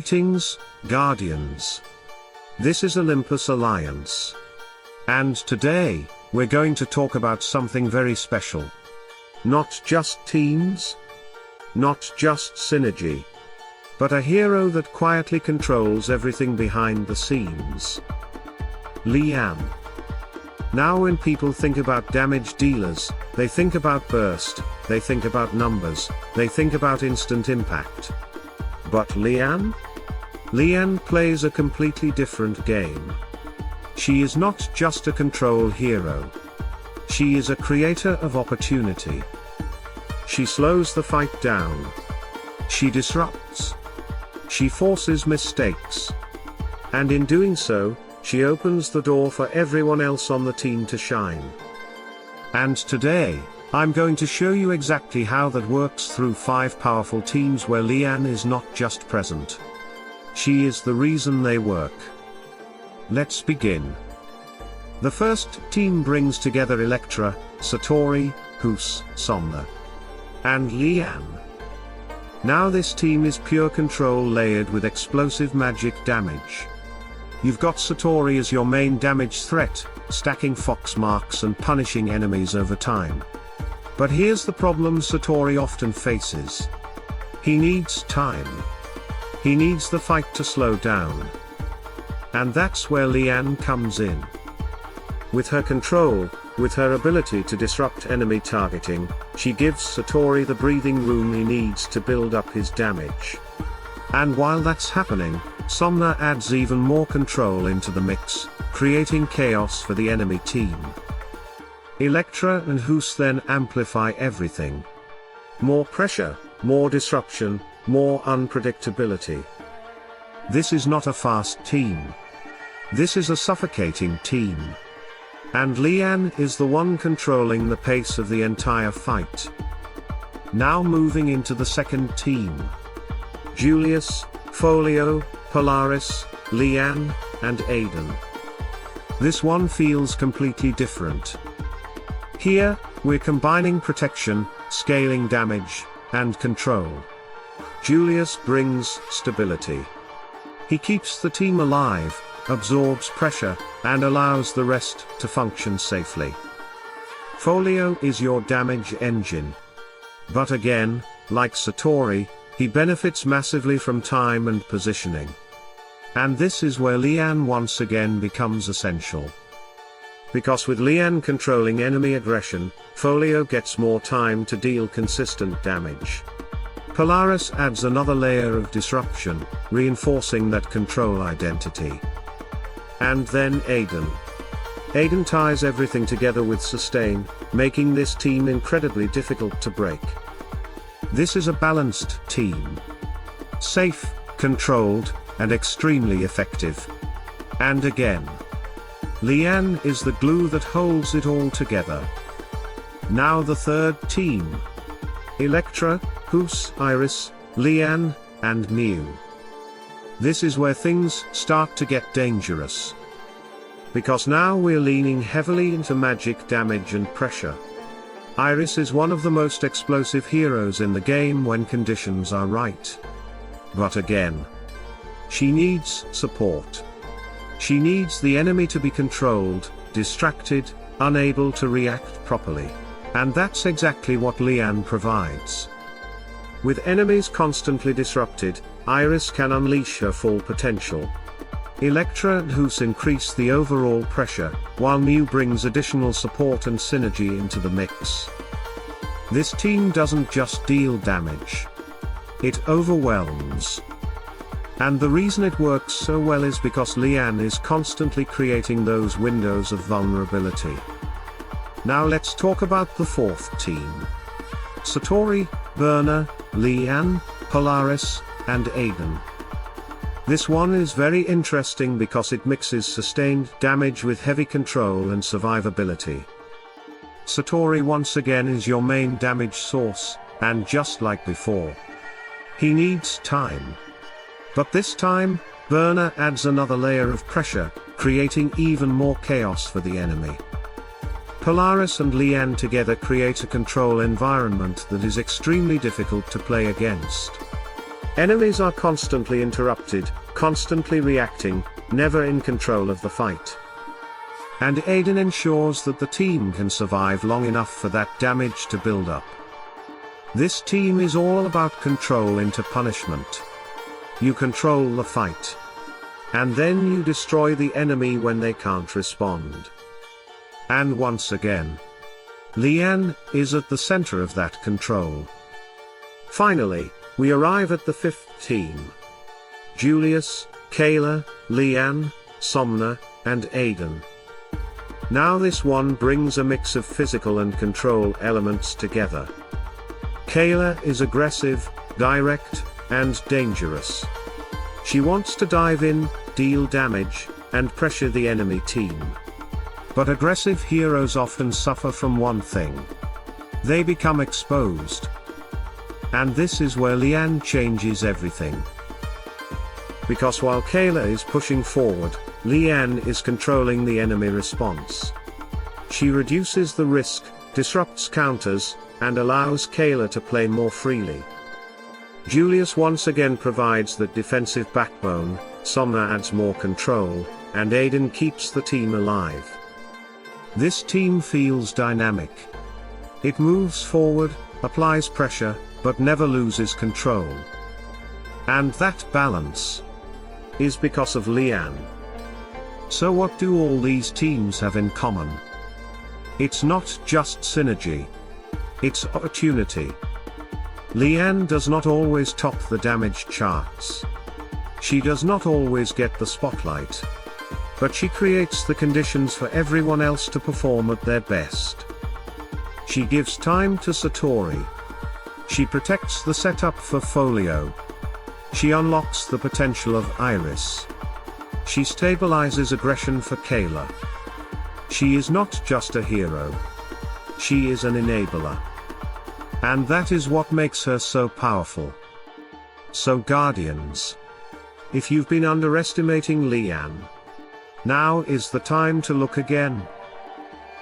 Greetings, Guardians. This is Olympus Alliance. And today, we're going to talk about something very special. Not just teams, not just synergy, but a hero that quietly controls everything behind the scenes. Leanne. Now when people think about damage dealers, they think about burst, they think about numbers, they think about instant impact. But Leanne? Leanne plays a completely different game. She is not just a control hero. She is a creator of opportunity. She slows the fight down. She disrupts. She forces mistakes. And in doing so, she opens the door for everyone else on the team to shine. And today, I'm going to show you exactly how that works through 5 powerful teams where Leanne is not just present. She is the reason they work. Let's begin. The first team brings together Electra, Satori, Guus, Somna, and Leanne. Now this team is pure control layered with explosive magic damage. You've got Satori as your main damage threat, stacking fox marks and punishing enemies over time. But here's the problem Satori often faces. He needs time. He needs the fight to slow down. And that's where Leanne comes in. With her control, with her ability to disrupt enemy targeting, she gives Satori the breathing room he needs to build up his damage. And while that's happening, Somna adds even more control into the mix, creating chaos for the enemy team. Electra and Guus then amplify everything. More pressure, more disruption, more unpredictability. This is not a fast team. This is a suffocating team. And Leanne is the one controlling the pace of the entire fight. Now moving into the second team. Julius, Folio, Polaris, Leanne, and Aidan. This one feels completely different. Here, we're combining protection, scaling damage, and control. Julius brings stability. He keeps the team alive, absorbs pressure, and allows the rest to function safely. Folio is your damage engine. But again, like Satori, he benefits massively from time and positioning. And this is where Leanne once again becomes essential. Because with Leanne controlling enemy aggression, Folio gets more time to deal consistent damage. Polaris adds another layer of disruption, reinforcing that control identity. And then Aidan. Aidan ties everything together with sustain, making this team incredibly difficult to break. This is a balanced team. Safe, controlled, and extremely effective. And again, Leanne is the glue that holds it all together. Now the third team. Electra, Guus, Iris, Leanne, and Mew. This is where things start to get dangerous. Because now we're leaning heavily into magic damage and pressure. Iris is one of the most explosive heroes in the game when conditions are right. But again, she needs support. She needs the enemy to be controlled, distracted, unable to react properly. And that's exactly what Leanne provides. With enemies constantly disrupted, Iris can unleash her full potential. Electra and Guus increase the overall pressure, while Mew brings additional support and synergy into the mix. This team doesn't just deal damage. It overwhelms. And the reason it works so well is because Leanne is constantly creating those windows of vulnerability. Now let's talk about the fourth team. Satori, Byrna, Leanne, Polaris, and Aidan. This one is very interesting because it mixes sustained damage with heavy control and survivability. Satori once again is your main damage source, and just like before, he needs time. But this time, Byrna adds another layer of pressure, creating even more chaos for the enemy. Polaris and Leanne together create a control environment that is extremely difficult to play against. Enemies are constantly interrupted, constantly reacting, never in control of the fight. And Aidan ensures that the team can survive long enough for that damage to build up. This team is all about control into punishment. You control the fight. And then you destroy the enemy when they can't respond. And once again, Leanne is at the center of that control. Finally, we arrive at the fifth team. Julius, Kayla, Leanne, Somna, and Aidan. Now this one brings a mix of physical and control elements together. Kayla is aggressive, direct, and dangerous. She wants to dive in, deal damage, and pressure the enemy team. But aggressive heroes often suffer from one thing. They become exposed. And this is where Leanne changes everything. Because while Kayla is pushing forward, Leanne is controlling the enemy response. She reduces the risk, disrupts counters, and allows Kayla to play more freely. Julius once again provides that defensive backbone, Somna adds more control, and Aidan keeps the team alive. This team feels dynamic. It moves forward, applies pressure, but never loses control. And that balance is because of Leanne. So what do all these teams have in common? It's not just synergy. It's opportunity. Leanne does not always top the damage charts. She does not always get the spotlight. But she creates the conditions for everyone else to perform at their best. She gives time to Satori. She protects the setup for Folio. She unlocks the potential of Iris. She stabilizes aggression for Kayla. She is not just a hero. She is an enabler. And that is what makes her so powerful. So Guardians, if you've been underestimating Leanne, now is the time to look again.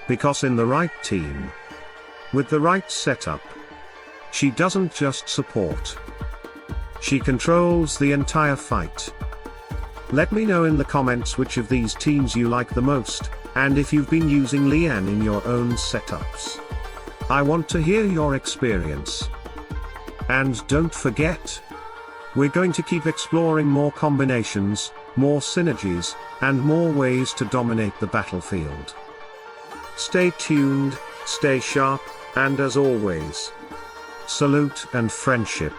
Because in the right team, with the right setup, she doesn't just support. She controls the entire fight. Let me know in the comments which of these teams you like the most, and if you've been using Leanne in your own setups. I want to hear your experience. And don't forget, we're going to keep exploring more combinations, more synergies, and more ways to dominate the battlefield. Stay tuned, stay sharp, and as always, salute and friendship.